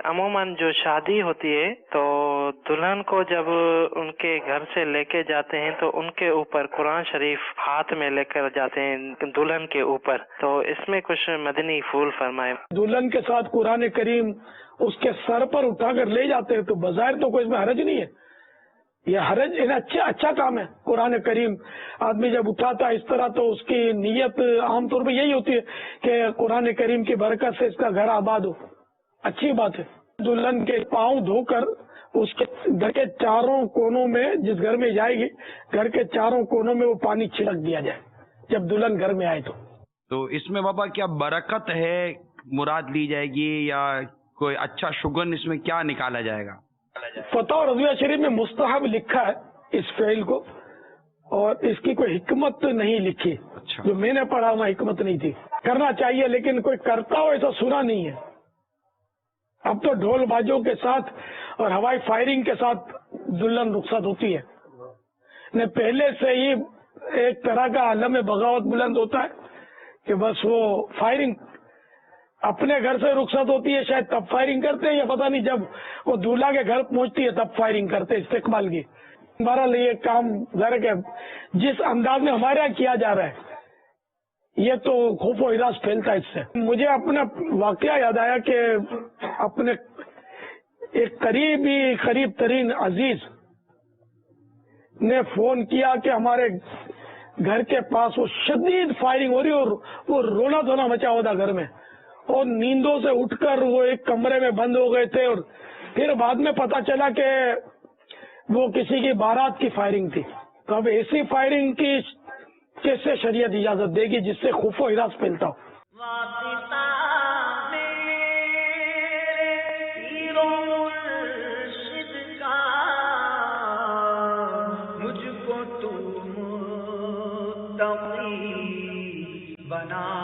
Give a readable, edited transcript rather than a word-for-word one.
عموماً جو شادی ہوتی ہے تو دلہن کو جب ان کے گھر سے لے کے جاتے ہیں تو ان کے اوپر قرآن شریف ہاتھ میں لے کر جاتے ہیں دلہن کے اوپر، تو اس میں کچھ مدنی پھول فرمائے۔ دلہن کے ساتھ قرآن کریم اس کے سر پر اٹھا کر لے جاتے ہیں تو بظاہر تو کوئی اس میں حرج نہیں ہے، یہ حرج اچھا کام ہے۔ قرآن کریم آدمی جب اٹھاتا ہے اس طرح تو اس کی نیت عام طور پہ یہی ہوتی ہے کہ قرآن کریم کی برکت سے اس کا گھر آباد ہو، اچھی بات ہے۔ دلہن کے پاؤں دھو کر اس کے گھر کے چاروں کونوں میں، جس گھر میں جائے گی گھر کے چاروں کونوں میں وہ پانی چھڑک دیا جائے جب دلہن گھر میں آئے تو اس میں بابا کیا برکت ہے مراد لی جائے گی یا کوئی اچھا شگن اس میں کیا نکالا جائے گا؟ فتح اور رضویہ شریف میں مستحب لکھا ہے اس فعل کو، اور اس کی کوئی حکمت نہیں لکھی۔ اچھا، جو میں نے پڑھا وہاں حکمت نہیں تھی۔ کرنا چاہیے لیکن کوئی کرتا ہو ایسا سنا نہیں ہے۔ اب تو ڈھول بازوں کے ساتھ اور ہوائی فائرنگ کے ساتھ دلہن رخصت ہوتی ہے، پہلے سے ہی ایک طرح کا عالم بغاوت بلند ہوتا ہے کہ بس وہ فائرنگ اپنے گھر سے رخصت ہوتی ہے، شاید تب فائرنگ کرتے ہیں یا پتہ نہیں جب وہ دولہا کے گھر پہنچتی ہے تب فائرنگ کرتے استقبال کی۔ ہمارا یہ کام ظاہر کے جس انداز میں ہمارے یہاں کیا جا رہا ہے یہ تو خوف و ہراس پھیلتا ہے اس سے۔ مجھے اپنا واقعہ یاد آیا کہ اپنے ایک قریب ترین عزیز نے فون کیا کہ ہمارے گھر کے پاس وہ شدید فائرنگ ہو رہی اور وہ رونا دھونا مچا ہوا تھا گھر میں، اور نیندوں سے اٹھ کر وہ ایک کمرے میں بند ہو گئے تھے، اور پھر بعد میں پتا چلا کہ وہ کسی کی بارات کی فائرنگ تھی۔ تو اب ایسی فائرنگ کی کیسے شریعت اجازت دے گی جس سے خوف و ہراس پھیلتا ہو؟ مجھ کو تو متقی بنا